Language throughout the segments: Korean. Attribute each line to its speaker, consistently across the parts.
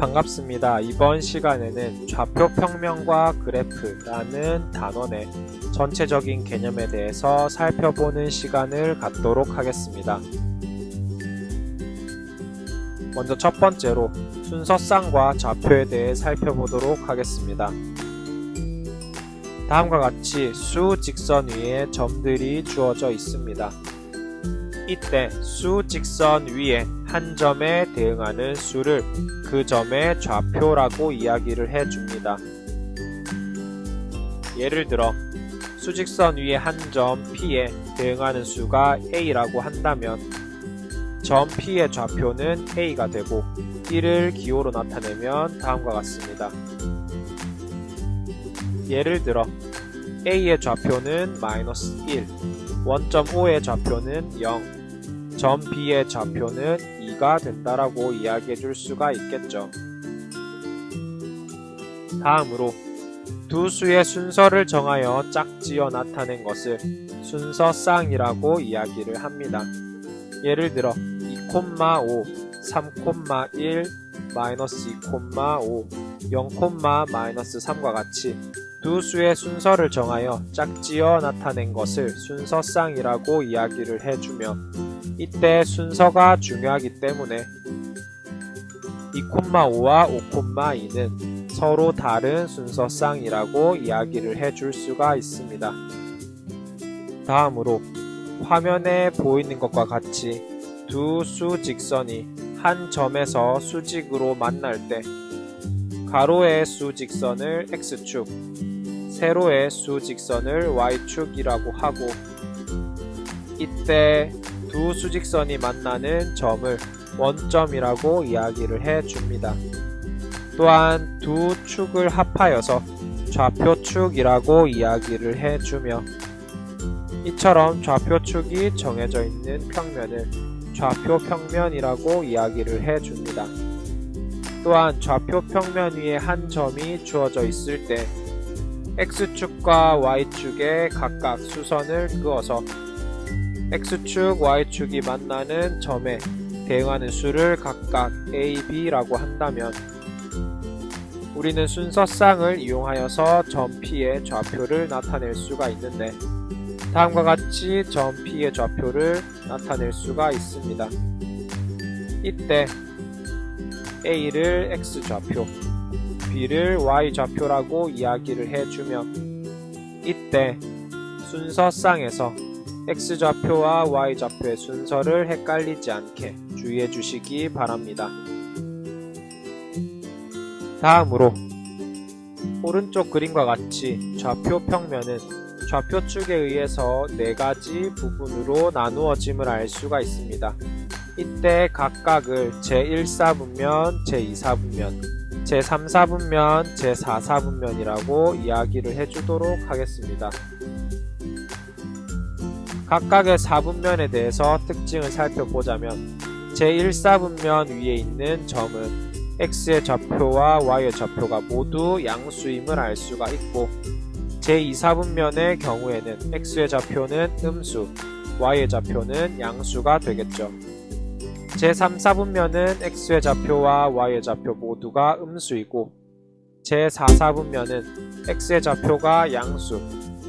Speaker 1: 반갑습니다. 이번 시간에는 좌표평면과 그래프라는 단원의 전체적인 개념에 대해서 살펴보는 시간을 갖도록 하겠습니다. 먼저 첫 번째로 순서쌍과 좌표에 대해 살펴보도록 하겠습니다. 다음과 같이 수 직선 위에 점들이 주어져 있습니다. 이때 수 직선 위에 한 점에 대응하는 수를 그 점의 좌표라고 이야기를 해줍니다. 예를 들어 수직선 위에 한 점 P에 대응하는 수가 A라고 한다면 점 P의 좌표는 A가 되고 이를 기호로 나타내면 다음과 같습니다. 예를 들어 A의 좌표는 -1, 원점 O의 좌표는 0, 점 B의 좌표는 2가 된다라고 이야기해 줄 수가 있겠죠. 다음으로 두 수의 순서를 정하여 짝지어 나타낸 것을 순서쌍이라고 이야기를 합니다. 예를 들어 2,5, 3,1, -2,5, 0,-3과 같이 두 수의 순서를 정하여 짝지어 나타낸 것을 순서쌍이라고 이야기를 해주며 이때 순서가 중요하기 때문에 2,5와 5,2는 서로 다른 순서쌍이라고 이야기를 해줄 수가 있습니다. 다음으로 화면에 보이는 것과 같이 두 수 직선이 한 점에서 수직으로 만날 때 가로의 수 직선을 X축, 세로의 수 직선을 Y축이라고 하고 이때 두 수직선이 만나는 점을 원점이라고 이야기를 해줍니다. 또한 두 축을 합하여서 좌표축이라고 이야기를 해주며 이처럼 좌표축이 정해져 있는 평면을 좌표평면이라고 이야기를 해줍니다. 또한 좌표평면 위에 한 점이 주어져 있을 때 X축과 Y축에 각각 수선을 그어서 X축, Y축이 만나는 점에 대응하는 수를 각각 A, B라고 한다면 우리는 순서쌍을 이용하여서 점 P의 좌표를 나타낼 수가 있는데 다음과 같이 점 P의 좌표를 나타낼 수가 있습니다. 이때 A를 X좌표, B를 Y좌표라고 이야기를 해주며 이때 순서쌍에서 X좌표와 Y좌표의 순서를 헷갈리지 않게 주의해 주시기 바랍니다. 다음으로 오른쪽 그림과 같이 좌표 평면은 좌표축에 의해서 4가지 부분으로 나누어짐을 알 수가 있습니다. 이때 각각을 제1사분면, 제2사분면, 제3사분면, 제4사분면이라고 이야기를 해주도록 하겠습니다. 각각의 사분면에 대해서 특징을 살펴보자면 제1사분면 위에 있는 점은 X의 좌표와 Y의 좌표가 모두 양수임을 알 수가 있고 제2사분면의 경우에는 X의 좌표는 음수, Y의 좌표는 양수가 되겠죠. 제3사분면은 X의 좌표와 Y의 좌표 모두가 음수이고 제4사분면은 X의 좌표가 양수,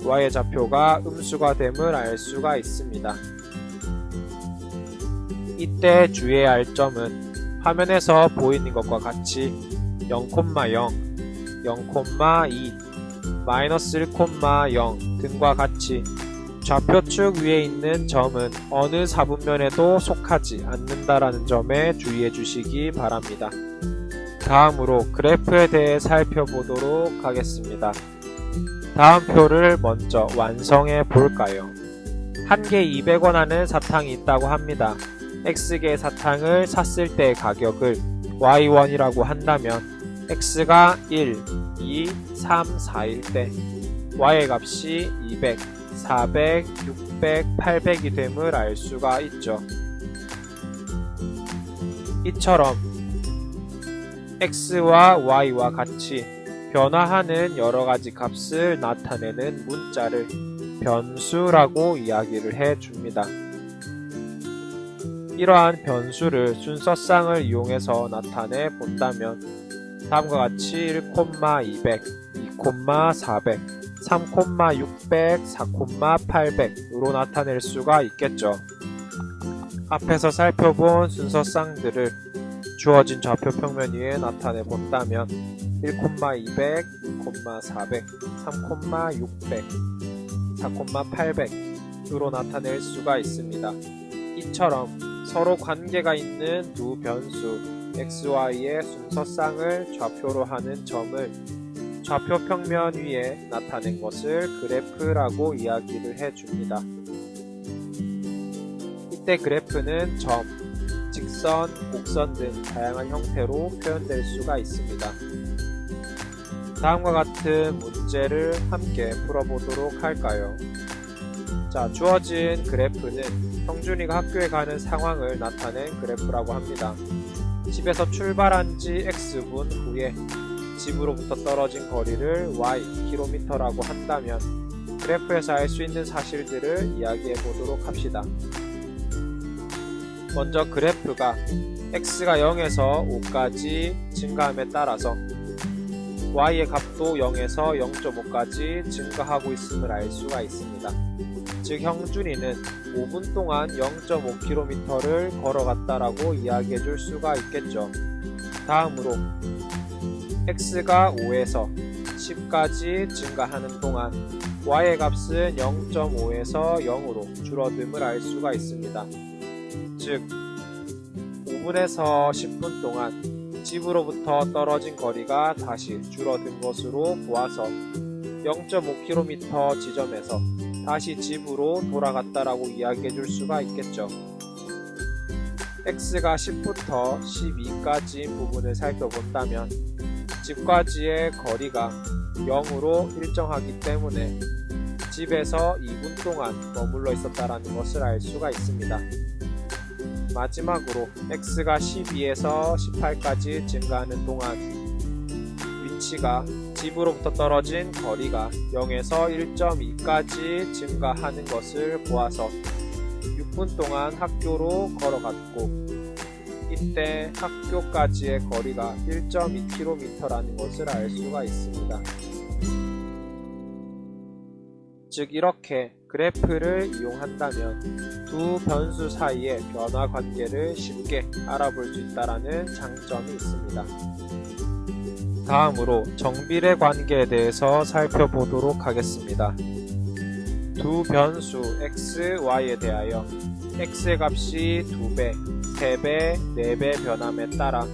Speaker 1: Y의 좌표가 음수가 됨을 알 수가 있습니다. 이때 주의해야 할 점은 화면에서 보이는 것과 같이 0,0, 0,2, -1,0 등과 같이 좌표축 위에 있는 점은 어느 사분면에도 속하지 않는다라는 점에 주의해 주시기 바랍니다. 다음으로 그래프에 대해 살펴보도록 하겠습니다. 다음 표를 먼저 완성해 볼까요? 한 개 200원 하는 사탕이 있다고 합니다. X개 사탕을 샀을 때의 가격을 Y1이라고 한다면 X가 1, 2, 3, 4일 때 Y의 값이 200, 400, 600, 800이 됨을 알 수가 있죠. 이처럼 X와 Y와 같이 변화하는 여러가지 값을 나타내는 문자를 변수라고 이야기를 해줍니다. 이러한 변수를 순서쌍을 이용해서 나타내 본다면 다음과 같이 1,200, 2,400, 3,600, 4,800으로 나타낼 수가 있겠죠. 앞에서 살펴본 순서쌍들을 주어진 좌표 평면 위에 나타내 본다면 1,200, 2,400, 3,600, 4,800으로 나타낼 수가 있습니다. 이처럼 서로 관계가 있는 두 변수 xy의 순서쌍을 좌표로 하는 점을 좌표 평면 위에 나타낸 것을 그래프라고 이야기를 해줍니다. 이때 그래프는 점, 직선, 곡선 등 다양한 형태로 표현될 수가 있습니다. 다음과 같은 문제를 함께 풀어보도록 할까요? 자, 주어진 그래프는 형준이가 학교에 가는 상황을 나타낸 그래프라고 합니다. 집에서 출발한 지 x분 후에 집으로부터 떨어진 거리를 y km라고 한다면 그래프에서 알 수 있는 사실들을 이야기해 보도록 합시다. 먼저 그래프가 x가 0에서 5까지 증가함에 따라서 y의 값도 0에서 0.5까지 증가하고 있음을 알 수가 있습니다. 즉 형준이는 5분 동안 0.5km를 걸어갔다라고 이야기해 줄 수가 있겠죠. 다음으로 x가 5에서 10까지 증가하는 동안 y의 값은 0.5에서 0으로 줄어듦을 알 수가 있습니다. 즉 5분에서 10분 동안 집으로부터 떨어진 거리가 다시 줄어든 것으로 보아서 0.5km 지점에서 다시 집으로 돌아갔다라고 이야기해 줄 수가 있겠죠. x가 10부터 12까지 부분을 살펴본다면 집까지의 거리가 0으로 일정하기 때문에 집에서 2분 동안 머물러 있었다라는 것을 알 수가 있습니다. 마지막으로 x가 12에서 18까지 증가하는 동안 위치가 집으로부터 떨어진 거리가 0에서 1.2까지 증가하는 것을 보아서 6분 동안 학교로 걸어갔고 이때 학교까지의 거리가 1.2km라는 것을 알 수가 있습니다. 즉 이렇게 그래프를 이용한다면 두 변수 사이의 변화 관계를 쉽게 알아볼 수 있다는 장점이 있습니다. 다음으로 정비례 관계에 대해서 살펴보도록 하겠습니다. 두 변수 x, y에 대하여 x의 값이 2배, 3배, 4배 변함에 따라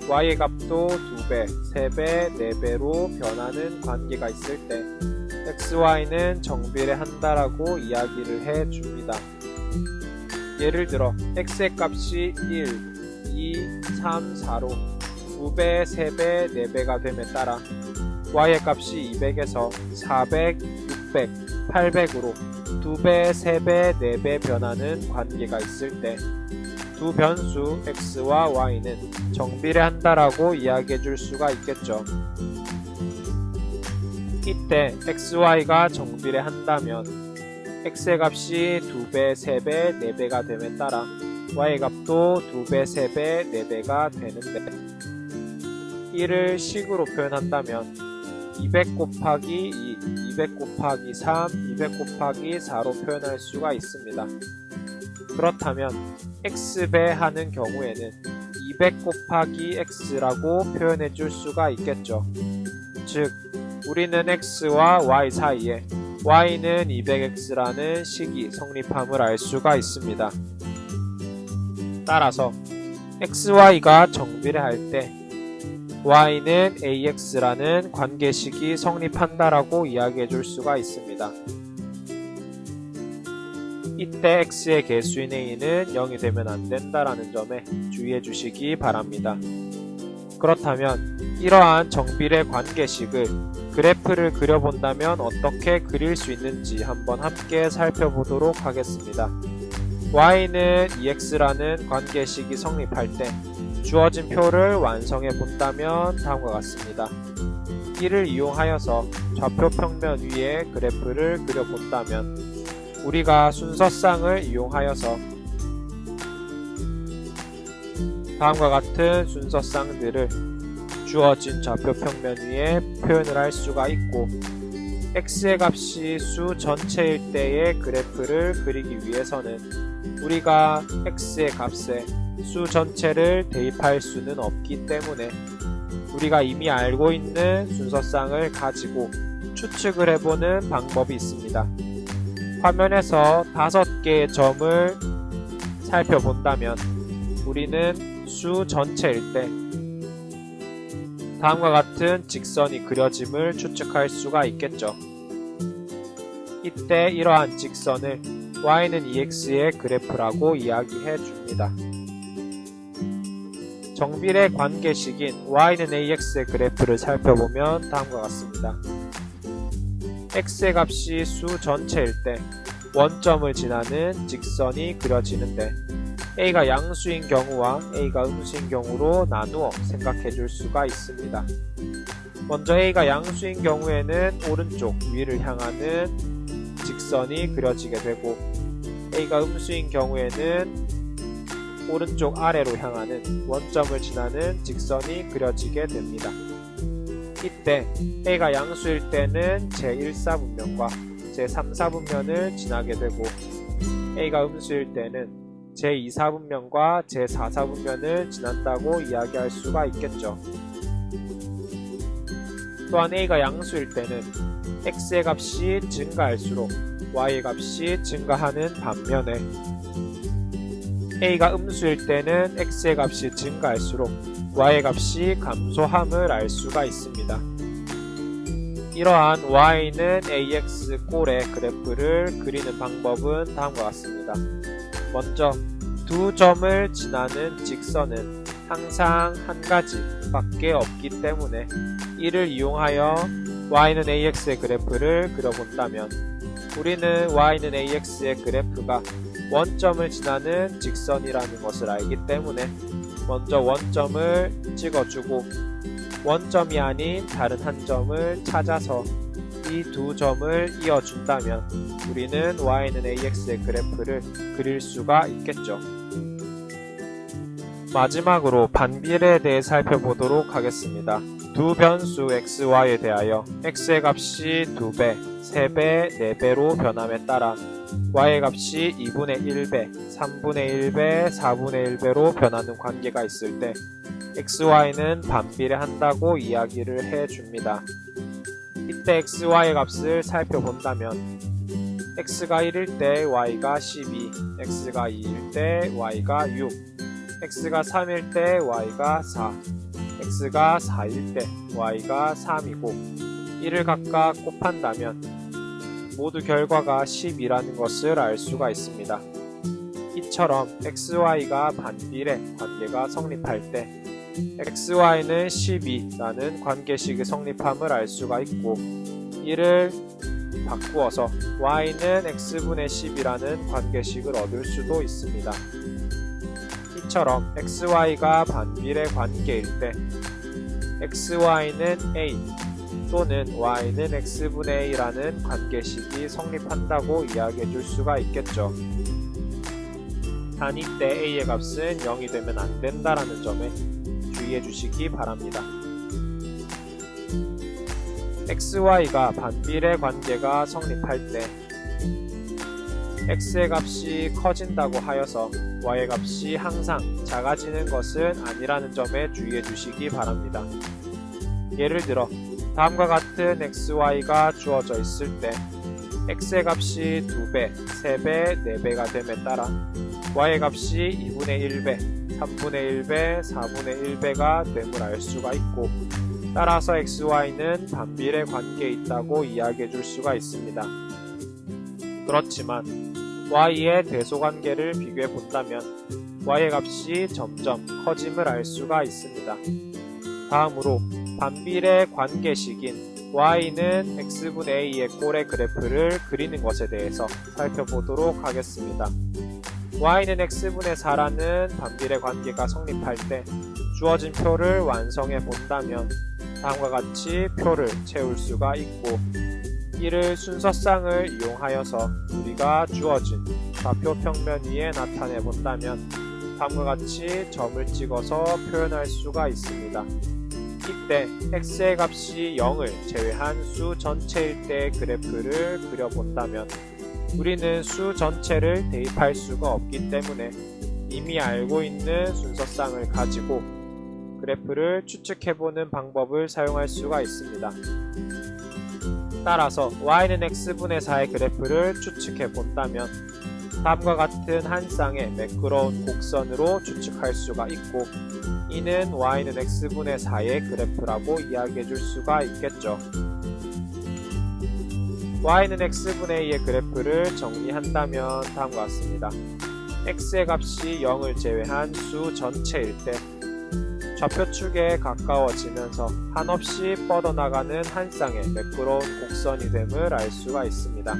Speaker 1: y의 값도 2배, 3배, 4배로 변하는 관계가 있을 때 xy는 정비례한다라고 이야기를 해줍니다. 예를 들어 x의 값이 1, 2, 3, 4로 2배, 3배, 4배가 됨에 따라 y의 값이 200에서 400, 600, 800으로 2배, 3배, 4배 변하는 관계가 있을 때 두 변수 x와 y는 정비례한다라고 이야기해 줄 수가 있겠죠. 이때 xy가 정비례한다면 x의 값이 2배, 3배, 4배가 됨에 따라 y의 값도 2배, 3배, 4배가 되는데 이를 식으로 표현한다면 200 곱하기 2, 200 곱하기 3, 200 곱하기 4로 표현할 수가 있습니다. 그렇다면 x배 하는 경우에는 200 곱하기 x라고 표현해 줄 수가 있겠죠. 즉 우리는 x와 y 사이에 y는 200x라는 식이 성립함을 알 수가 있습니다. 따라서 xy가 정비례할 때 y는 ax라는 관계식이 성립한다라고 이야기해 줄 수가 있습니다. 이때 x의 개수인 a는 0이 되면 안 된다라는 점에 주의해 주시기 바랍니다. 그렇다면 이러한 정비례 관계식을 그래프를 그려본다면 어떻게 그릴 수 있는지 한번 함께 살펴보도록 하겠습니다. y는 2x라는 관계식이 성립할 때 주어진 표를 완성해 본다면 다음과 같습니다. 이를 이용하여서 좌표 평면 위에 그래프를 그려본다면 우리가 순서쌍을 이용하여서 다음과 같은 순서쌍들을 주어진 좌표 평면 위에 표현을 할 수가 있고, x의 값이 수 전체일 때의 그래프를 그리기 위해서는 우리가 x의 값에 수 전체를 대입할 수는 없기 때문에 우리가 이미 알고 있는 순서상을 가지고 추측을 해보는 방법이 있습니다. 화면에서 5개의 점을 살펴본다면 우리는 수 전체일 때 다음과 같은 직선이 그려짐을 추측할 수가 있겠죠. 이때 이러한 직선을 y는 ex의 그래프라고 이야기해 줍니다. 정비례 관계식인 y는 ax의 그래프를 살펴보면 다음과 같습니다. x의 값이 수 전체일 때 원점을 지나는 직선이 그려지는데 a가 양수인 경우와 a가 음수인 경우로 나누어 생각해 줄 수가 있습니다. 먼저 a가 양수인 경우에는 오른쪽 위를 향하는 직선이 그려지게 되고, a가 음수인 경우에는 오른쪽 아래로 향하는 원점을 지나는 직선이 그려지게 됩니다. 이때 a가 양수일 때는 제1사분면과 제3사분면을 지나게 되고, a가 음수일 때는 제2사분면과 제4사분면을 지난다고 이야기할 수가 있겠죠. 또한 a가 양수일 때는 x의 값이 증가할수록 y의 값이 증가하는 반면에 a가 음수일 때는 x의 값이 증가할수록 y의 값이 감소함을 알 수가 있습니다. 이러한 y는 ax 꼴의 그래프를 그리는 방법은 다음과 같습니다. 먼저 두 점을 지나는 직선은 항상 한 가지 밖에 없기 때문에 이를 이용하여 y는 ax의 그래프를 그려본다면 우리는 y는 ax의 그래프가 원점을 지나는 직선이라는 것을 알기 때문에 먼저 원점을 찍어주고 원점이 아닌 다른 한 점을 찾아서 이 두 점을 이어준다면 우리는 y는 ax의 그래프를 그릴 수가 있겠죠. 마지막으로 반비례에 대해 살펴보도록 하겠습니다. 두 변수 x, y에 대하여 x의 값이 2배, 3배, 4배로 변함에 따라 y의 값이 2분의 1배, 3분의 1배, 4분의 1배로 변하는 관계가 있을 때 x, y는 반비례한다고 이야기를 해줍니다. 이때 x, y의 값을 살펴본다면 x가 1일 때 y가 12, x가 2일 때 y가 6, x가 3일 때 y가 4, x가 4일 때 y가 3이고 이를 각각 곱한다면 모두 결과가 10이라는 것을 알 수가 있습니다. 이처럼 xy가 반비례 관계가 성립할 때 xy는 12라는 관계식의 성립함을 알 수가 있고, 이를 바꾸어서 y는 x분의 10이라는 관계식을 얻을 수도 있습니다. 이처럼 xy가 반비례 관계일 때 xy는 a 또는 y는 x분의 a라는 관계식이 성립한다고 이야기해 줄 수가 있겠죠. 단 이때 a의 값은 0이 되면 안 된다라는 점에 주의해 주시기 바랍니다. xy가 반비례 관계가 성립할 때 x의 값이 커진다고 하여서 y의 값이 항상 작아지는 것은 아니라는 점에 주의해 주시기 바랍니다. 예를 들어 다음과 같은 xy가 주어져 있을 때 x의 값이 2배, 3배, 4배가 됨에 따라 y의 값이 2분의 1배, 3분의 1배, 4분의 1배가 됨을 알 수가 있고, 따라서 xy는 반비례 관계에 있다고 이야기해 줄 수가 있습니다. 그렇지만 y의 대소관계를 비교해 본다면 y의 값이 점점 커짐을 알 수가 있습니다. 다음으로 반비례 관계식인 y는 x분의 a의 꼴의 그래프를 그리는 것에 대해서 살펴보도록 하겠습니다. y는 x분의 4라는 반비례 관계가 성립할 때 주어진 표를 완성해 본다면 다음과 같이 표를 채울 수가 있고, 이를 순서상을 이용하여서 우리가 주어진 좌표 평면 위에 나타내 본다면 다음과 같이 점을 찍어서 표현할 수가 있습니다. 이때 x의 값이 0을 제외한 수 전체일 때 그래프를 그려본다면 우리는 수 전체를 대입할 수가 없기 때문에 이미 알고 있는 순서쌍을 가지고 그래프를 추측해보는 방법을 사용할 수가 있습니다. 따라서 y는 x분의 4의 그래프를 추측해본다면 다음과 같은 한 쌍의 매끄러운 곡선으로 추측할 수가 있고 이는 y는 x분의 4의 그래프라고 이야기해 줄 수가 있겠죠. y는 x분의 2의 그래프를 정리한다면 다음과 같습니다. x의 값이 0을 제외한 수 전체일 때 좌표축에 가까워지면서 한없이 뻗어나가는 한 쌍의 매끄러운 곡선이 됨을 알 수가 있습니다.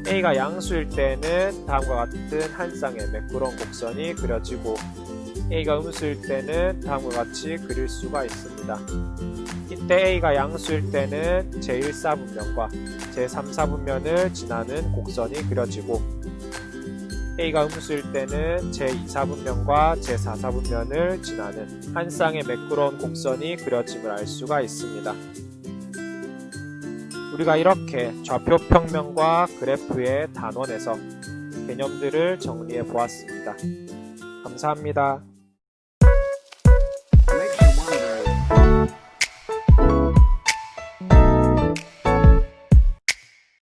Speaker 1: a가 양수일 때는 다음과 같은 한 쌍의 매끄러운 곡선이 그려지고 a가 음수일 때는 다음과 같이 그릴 수가 있습니다. 이때 a가 양수일 때는 제1사분면과 제3사분면을 지나는 곡선이 그려지고 a가 음수일 때는 제2사분면과 제4사분면을 지나는 한 쌍의 매끄러운 곡선이 그려짐을 알 수가 있습니다. 우리가 이렇게 좌표평면과 그래프의 단원에서 개념들을 정리해 보았습니다. 감사합니다.